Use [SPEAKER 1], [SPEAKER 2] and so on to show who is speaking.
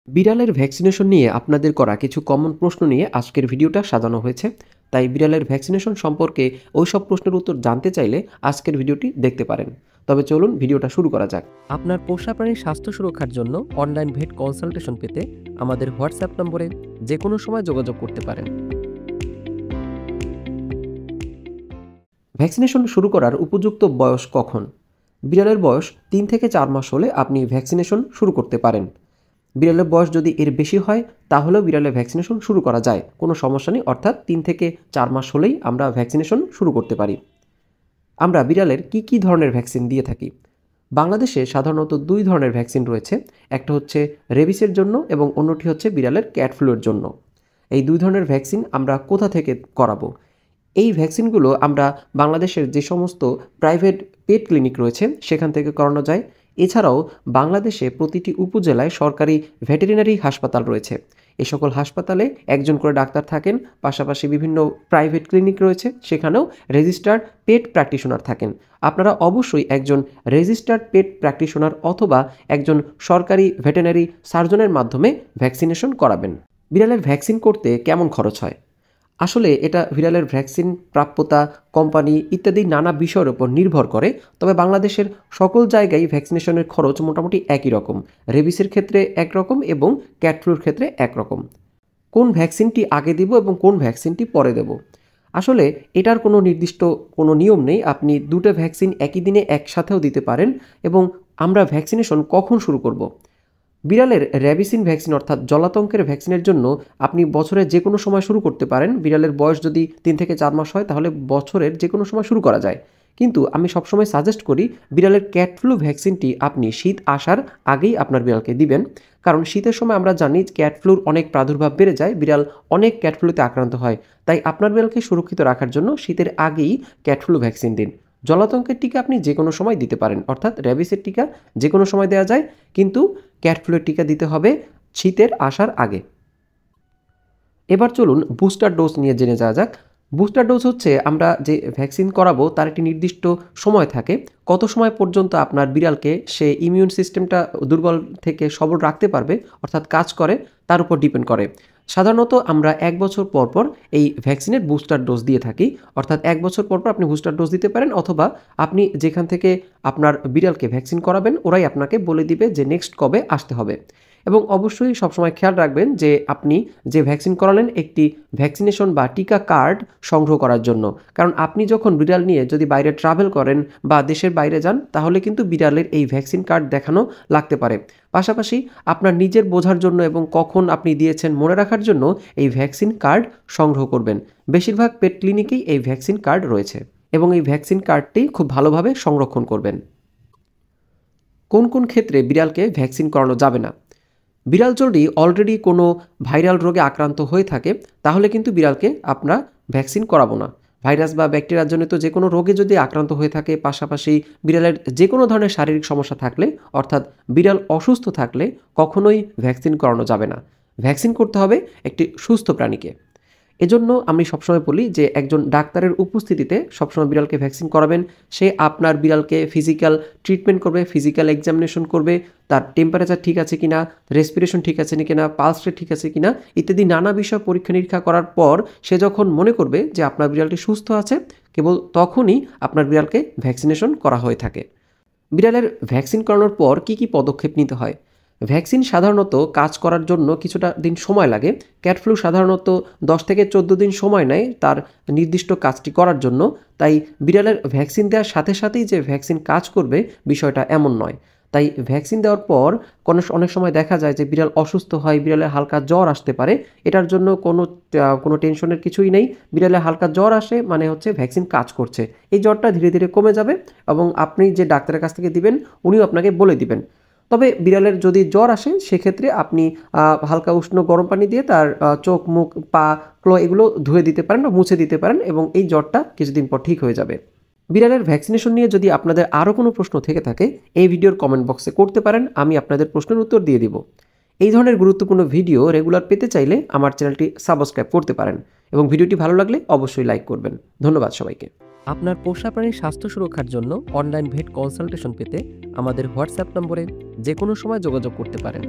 [SPEAKER 1] বিড়ালের ভ্যাকসিনেশন নিয়ে আপনাদের করা কিছু কমন প্রশ্ন নিয়ে আজকের ভিডিওটা সাজানো হয়েছে। তাই বিড়ালের ভ্যাকসিনেশন সম্পর্কে ওইসব প্রশ্নের উত্তর জানতে চাইলে আজকের ভিডিওটি দেখতে পারেন। তবে চলুন ভিডিওটা শুরু করা যাক।
[SPEAKER 2] আপনার পোষা প্রাণীর স্বাস্থ্য সুরক্ষার জন্য অনলাইন ভেট কনসালটেশন পেতে আমাদের হোয়াটসঅ্যাপ নম্বরে যে কোনো সময় যোগাযোগ করতে পারেন।
[SPEAKER 1] ভ্যাকসিনেশন শুরু করার উপযুক্ত বয়স কখন? বিড়ালের বয়স 3 থেকে 4 মাস হলে আপনি ভ্যাকসিনেশন শুরু করতে পারেন। বিড়ালের বয়স যদি এর বেশি হয় তাহলেও বিড়ালের ভ্যাকসিনেশন শুরু করা যায়, কোনো সমস্যা নেই। অর্থাৎ 3 থেকে 4 মাস হলেই আমরা ভ্যাকসিনেশন শুরু করতে পারি। আমরা বিড়ালের কি ধরনের ভ্যাকসিন দিয়ে থাকি? বাংলাদেশে সাধারণত 2 ধরনের ভ্যাকসিন রয়েছে। একটা হচ্ছে রেবিসের জন্য এবং অন্যটি হচ্ছে বিড়ালের ক্যাট ফ্লুর জন্য। এই 2 ধরনের ভ্যাকসিন আমরা কোথা থেকে করাবো? এই ভ্যাকসিনগুলো আমরা বাংলাদেশের যে সমস্ত প্রাইভেট পেট ক্লিনিক রয়েছে সেখান থেকে করানো যায়। এছাড়াও বাংলাদেশে প্রতিটি উপজেলায় সরকারি ভেটেরিনারি হাসপাতাল রয়েছে। এই সকল হাসপাতালে একজন করে ডাক্তার থাকেন, পাশাপাশি বিভিন্ন প্রাইভেট ক্লিনিক রয়েছে, সেখানেও রেজিস্টার্ড পেট প্র্যাকটিশনার থাকেন। আপনারা অবশ্যই একজন রেজিস্টার্ড পেট প্র্যাকটিশনার অথবা একজন সরকারি ভেটেরিনারি সার্জনের মাধ্যমে ভ্যাকসিনেশন করাবেন। বিড়ালের ভ্যাকসিন করতে কেমন খরচ হয়? আসলে এটা বিড়ালের ভ্যাকসিন প্রাপ্যতা, কোম্পানি ইত্যাদি নানা বিষয়ের উপর নির্ভর করে। তবে বাংলাদেশের সকল জায়গায় ভ্যাকসিনেশনের খরচ মোটামুটি একই রকম। রেবিসের ক্ষেত্রে একরকম এবং ক্যাট ফ্লুর ক্ষেত্রে একরকম। কোন ভ্যাকসিনটি আগে দিব এবং কোন ভ্যাকসিনটি পরে দেব? আসলে এটার কোনো নির্দিষ্ট কোনো নিয়ম নেই। আপনি দুটো ভ্যাকসিন একই দিনে একসাথেও দিতে পারেন। এবং আমরা ভ্যাকসিনেশন কখন শুরু করব? বিড়ালের র্যাবিসিন ভ্যাকসিন অর্থাৎ জলাতঙ্কের ভ্যাকসিনের জন্য আপনি বছরের যে কোনো সময় শুরু করতে পারেন। বিড়ালের বয়স যদি 3 থেকে 4 মাস হয় তাহলে বছরের যে কোনো সময় শুরু করা যায়। কিন্তু আমি সবসময় সাজেস্ট করি বিড়ালের ক্যাট ফ্লু ভ্যাকসিনটি আপনি শীত আসার আগেই আপনার বিড়ালকে দিবেন। কারণ শীতের সময় আমরা জানি ক্যাট ফ্লুর অনেক প্রাদুর্ভাব বেড়ে যায়, বিড়াল অনেক ক্যাট ফ্লুতে আক্রান্ত হয়। তাই আপনার বিড়ালকে সুরক্ষিত রাখার জন্য শীতের আগেই ক্যাট ফ্লু ভ্যাকসিন দিন। জলাতঙ্কের টিকা আপনি যে কোনো সময় দিতে পারেন, অর্থাৎ র্যাবিসের টিকা যে কোনো সময় দেওয়া যায়, কিন্তু ক্যাট ফ্লুয়ের টিকা দিতে হবে শীতের আসার আগে। এবার চলুন বুস্টার ডোজ নিয়ে জেনে যাওয়া যাক। বুস্টার ডোজ হচ্ছে আমরা যে ভ্যাকসিন করাবো তার একটি নির্দিষ্ট সময় থাকে। কত সময় পর্যন্ত আপনার বিড়ালকে সে ইমিউন সিস্টেমটা দুর্বল থেকে সবল রাখতে পারবে, অর্থাৎ কাজ করে, তার উপর ডিপেন্ড করে। সাধারণত আমরা 1 বছর পর পর এই ভ্যাকসিনের বুস্টার ডোজ দিয়ে থাকি। অর্থাৎ 1 বছর পর পর আপনি বুস্টার ডোজ দিতে পারেন, অথবা আপনি যেখান থেকে আপনার বিড়ালকে ভ্যাকসিন করাবেন ওরাই আপনাকে বলে দিবে যে নেক্সট কবে আসতে হবে। এবং অবশ্যই সবসময় খেয়াল রাখবেন যে আপনি যে ভ্যাকসিন করালেন একটি ভ্যাকসিনেশন বা টিকা কার্ড সংগ্রহ করার জন্য। কারণ আপনি যখন বিড়াল নিয়ে যদি বাইরে ট্রাভেল করেন বা দেশের বাইরে যান তাহলে কিন্তু বিড়ালের এই ভ্যাকসিন কার্ড দেখানো লাগতে পারে। পাশাপাশি আপনার নিজের বোঝার জন্য এবং কখন আপনি দিয়েছেন মনে রাখার জন্য এই ভ্যাকসিন কার্ড সংগ্রহ করবেন। বেশিরভাগ পেট ক্লিনিকেই এই ভ্যাকসিন কার্ড রয়েছে এবং এই ভ্যাকসিন কার্ডটি খুব ভালোভাবে সংরক্ষণ করবেন। কোন ক্ষেত্রে বিড়ালকে ভ্যাকসিন করানো যাবে না? বিড়াল যদি অলরেডি কোনো ভাইরাল রোগে আক্রান্ত হয়ে থাকে তাহলে কিন্তু বিড়ালকে আমরা ভ্যাকসিন করাবো না। ভাইরাস বা ব্যাকটেরিয়ার জনিত যে কোনো রোগে যদি আক্রান্ত হয়ে থাকে, পাশাপাশি বিড়ালের যে কোনো ধরনের শারীরিক সমস্যা থাকলে, অর্থাৎ বিড়াল অসুস্থ থাকলে কখনোই ভ্যাকসিন করানো যাবে না। ভ্যাকসিন করতে হবে একটি সুস্থ প্রাণীকে। এজন্য আমি সবসময় বলি যে একজন ডাক্তারের উপস্থিতিতে সবসময় বিড়ালকে ভ্যাকসিন করাবেন। সে আপনার বিড়ালকে ফিজিক্যাল ট্রিটমেন্ট করবে, ফিজিক্যাল এক্সামিনেশন করবে, তার টেম্পারেচার ঠিক আছে কিনা, রেসপিরেশন ঠিক আছে কিনা, পালস রেট ঠিক আছে কিনা ইত্যাদি নানা বিষয় পরীক্ষা নিরীক্ষা করার পর সে যখন মনে করবে যে আপনার বিড়ালটি সুস্থ আছে, কেবল তখনই আপনার বিড়ালকে ভ্যাকসিনেশন করা হয়ে থাকে। বিড়ালের ভ্যাকসিন করানোর পর কি পদক্ষেপ নিতে হয়? ভ্যাকসিন সাধারণত কাজ করার জন্য কিছুটা দিন সময় লাগে। ক্যাট ফ্লু সাধারণত 10 থেকে 14 দিন সময় নেয় তার নির্দিষ্ট কাজটি করার জন্য। তাই বিড়ালের ভ্যাকসিন দেওয়ার সাথে সাথেই যে ভ্যাকসিন কাজ করবে বিষয়টা এমন নয়। তাই ভ্যাকসিন দেওয়ার পর অনেক সময় দেখা যায় যে বিড়াল অসুস্থ হয়, বিড়ালের হালকা জ্বর আসতে পারে। এটার জন্য কোনো টেনশনের কিছুই নেই। বিড়ালের হালকা জ্বর আসে মানে হচ্ছে ভ্যাকসিন কাজ করছে। এই জ্বরটা ধীরে ধীরে কমে যাবে এবং আপনি যে ডাক্তারের কাছ থেকে দিবেন উনিও আপনাকে বলে দিবেন। তবে বিড়ালের যদি জ্বর আসে সেক্ষেত্রে আপনি হালকা উষ্ণ গরম পানি দিয়ে তার চোখ, মুখ, পা, ক্লো এগুলো ধুয়ে দিতে পারেন বা মুছে দিতে পারেন এবং এই জ্বরটা কিছুদিন পর ঠিক হয়ে যাবে। বিড়ালের ভ্যাকসিনেশন নিয়ে যদি আপনাদের আরও কোনো প্রশ্ন থেকে থাকে এই ভিডিওর কমেন্ট বক্সে করতে পারেন, আমি আপনাদের প্রশ্নের উত্তর দিয়ে দিব। এই ধরনের গুরুত্বপূর্ণ ভিডিও রেগুলার পেতে চাইলে আমার চ্যানেলটি সাবস্ক্রাইব করতে পারেন এবং ভিডিওটি ভালো লাগলে অবশ্যই লাইক করবেন। ধন্যবাদ সবাইকে।
[SPEAKER 2] আপনার পোষা প্রাণীর স্বাস্থ্য সুরক্ষার জন্য অনলাইন ভেট কনসালটেশন পেতে আমাদের হোয়াটসঅ্যাপ নম্বরে যে কোনো সময় যোগাযোগ করতে পারেন।